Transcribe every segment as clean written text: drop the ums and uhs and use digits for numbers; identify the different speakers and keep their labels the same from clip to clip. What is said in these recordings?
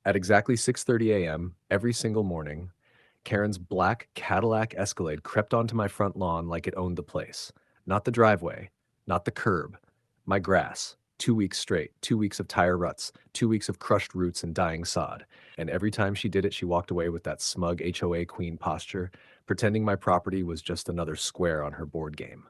Speaker 1: At exactly 6:30 a.m. every single morning, Karen's black Cadillac Escalade crept onto my front lawn like it owned the place. Not the driveway, not the curb, my grass. 2 weeks straight, 2 weeks of tire ruts, 2 weeks of crushed roots and dying sod. And every time she did it, she walked away with that smug HOA queen posture, pretending my property was just another square on her board game.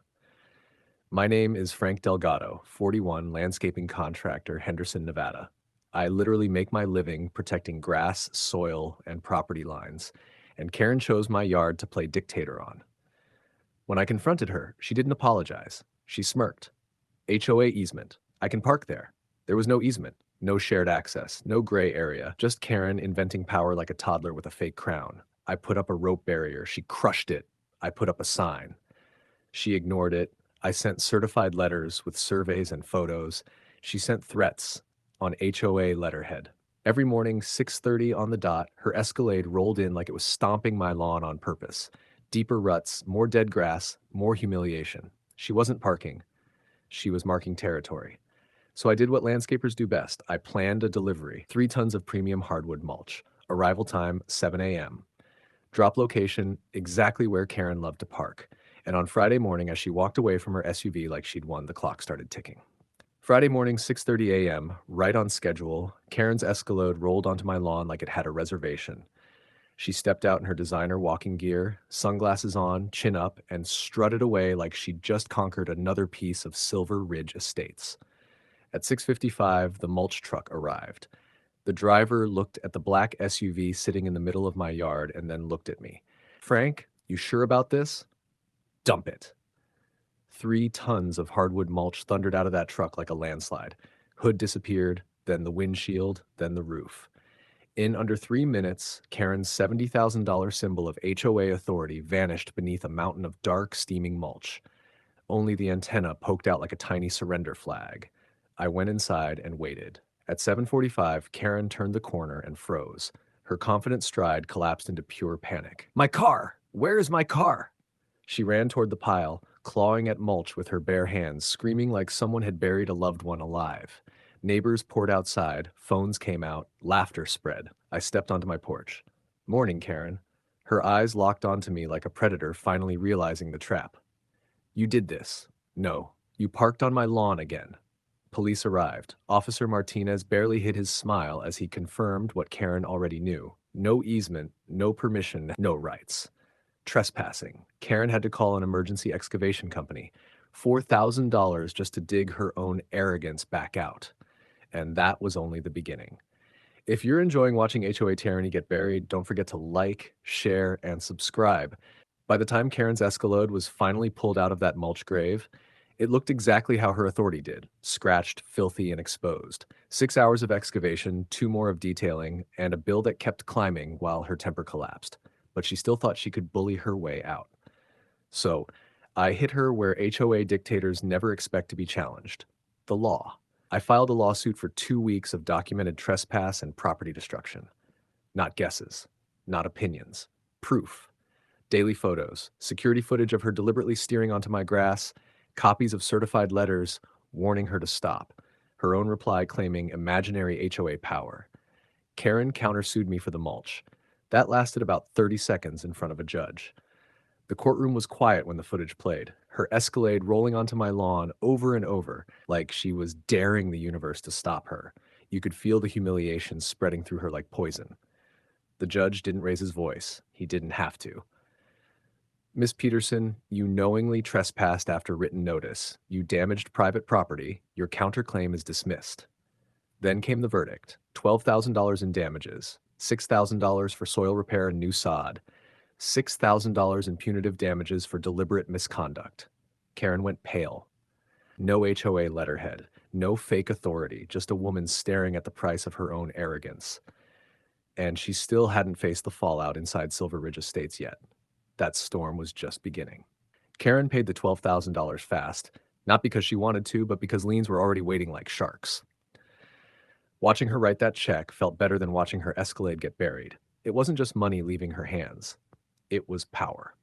Speaker 1: My name is Frank Delgado, 41, landscaping contractor, Henderson, Nevada. I literally make my living protecting grass, soil, and property lines, and Karen chose my yard to play dictator on. When I confronted her, she didn't apologize. She smirked. HOA easement. I can park there. There was no easement, no shared access, no gray area, just Karen inventing power like a toddler with a fake crown. I put up a rope barrier. She crushed it. I put up a sign. She ignored it. I sent certified letters with surveys and photos. She sent threats on HOA letterhead. Every morning, 6:30 on the dot, her Escalade rolled in like it was stomping my lawn on purpose. Deeper ruts, more dead grass, more humiliation. She wasn't parking. She was marking territory. So I did what landscapers do best. I planned a delivery, 3 tons of premium hardwood mulch. Arrival time, 7 a.m. Drop location, exactly where Karen loved to park. And on Friday morning, as she walked away from her SUV like she'd won, the clock started ticking. Friday morning, 6:30 a.m., right on schedule, Karen's Escalade rolled onto my lawn like it had a reservation. She stepped out in her designer walking gear, sunglasses on, chin up, and strutted away like she'd just conquered another piece of Silver Ridge Estates. At 6:55, the mulch truck arrived. The driver looked at the black SUV sitting in the middle of my yard and then looked at me. Frank, you sure about this? Dump it. 3 tons of hardwood mulch thundered out of that truck like a landslide. Hood disappeared, then the windshield, then the roof. In under 3 minutes, Karen's $70,000 symbol of HOA authority vanished beneath a mountain of dark, steaming mulch. Only the antenna poked out like a tiny surrender flag. I went inside and waited. At 7:45, Karen turned the corner and froze. Her confident stride collapsed into pure panic. My car! Where is my car? She ran toward the pile, clawing at mulch with her bare hands, screaming like someone had buried a loved one alive. Neighbors poured outside, phones came out, laughter spread. I stepped onto my porch. Morning, Karen. Her eyes locked onto me like a predator finally realizing the trap. You did this. No, you parked on my lawn again. Police arrived. Officer Martinez barely hid his smile as he confirmed what Karen already knew. No easement, no permission, no rights. Trespassing. Karen had to call an emergency excavation company. $4,000 just to dig her own arrogance back out. And that was only the beginning. If you're enjoying watching HOA tyranny get buried, don't forget to like, share, and subscribe. By the time Karen's Escalade was finally pulled out of that mulch grave, it looked exactly how her authority did, scratched, filthy, and exposed. 6 hours of excavation, 2 more of detailing, and a bill that kept climbing while her temper collapsed. But she still thought she could bully her way out. So, I hit her where HOA dictators never expect to be challenged: the law. I filed a lawsuit for 2 weeks of documented trespass and property destruction. Not guesses, not opinions, proof. Daily photos, security footage of her deliberately steering onto my grass, copies of certified letters warning her to stop, her own reply claiming imaginary HOA power. Karen countersued me for the mulch. That lasted about 30 seconds in front of a judge. The courtroom was quiet when the footage played, her Escalade rolling onto my lawn over and over, like she was daring the universe to stop her. You could feel the humiliation spreading through her like poison. The judge didn't raise his voice. He didn't have to. Miss Peterson, you knowingly trespassed after written notice. You damaged private property. Your counterclaim is dismissed. Then came the verdict: $12,000 in damages, $6,000 for soil repair and new sod, $6,000 in punitive damages for deliberate misconduct. Karen went pale. No HOA letterhead, no fake authority, just a woman staring at the price of her own arrogance. And she still hadn't faced the fallout inside Silver Ridge Estates yet. That storm was just beginning. Karen paid the $12,000 fast, not because she wanted to, but because liens were already waiting like sharks. Watching her write that check felt better than watching her Escalade get buried. It wasn't just money leaving her hands. It was power.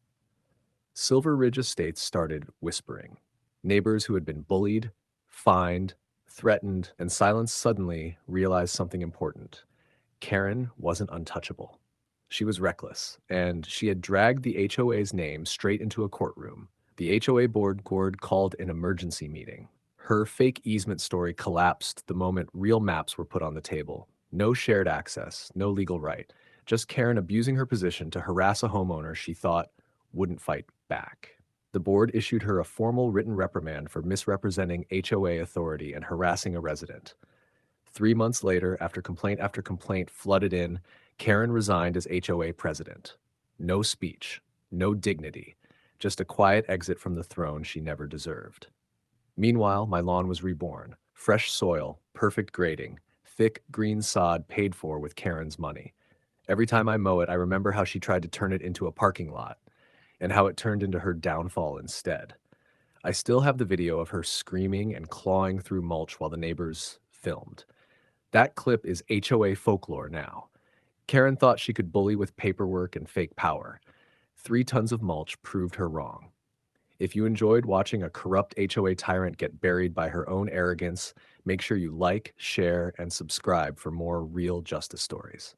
Speaker 1: Silver Ridge Estates started whispering. Neighbors who had been bullied, fined, threatened, and silenced suddenly realized something important. Karen wasn't untouchable. She was reckless, and she had dragged the HOA's name straight into a courtroom. The HOA board called an emergency meeting. Her fake easement story collapsed the moment real maps were put on the table. No shared access, no legal right. Just Karen abusing her position to harass a homeowner she thought wouldn't fight back. The board issued her a formal written reprimand for misrepresenting HOA authority and harassing a resident. 3 months later, after complaint flooded in, Karen resigned as HOA president. No speech, no dignity, just a quiet exit from the throne she never deserved. Meanwhile, my lawn was reborn. Fresh soil, perfect grading, thick green sod paid for with Karen's money. Every time I mow it, I remember how she tried to turn it into a parking lot and how it turned into her downfall instead. I still have the video of her screaming and clawing through mulch while the neighbors filmed. That clip is HOA folklore now. Karen thought she could bully with paperwork and fake power. 3 tons of mulch proved her wrong. If you enjoyed watching a corrupt HOA tyrant get buried by her own arrogance, make sure you like, share, and subscribe for more real justice stories.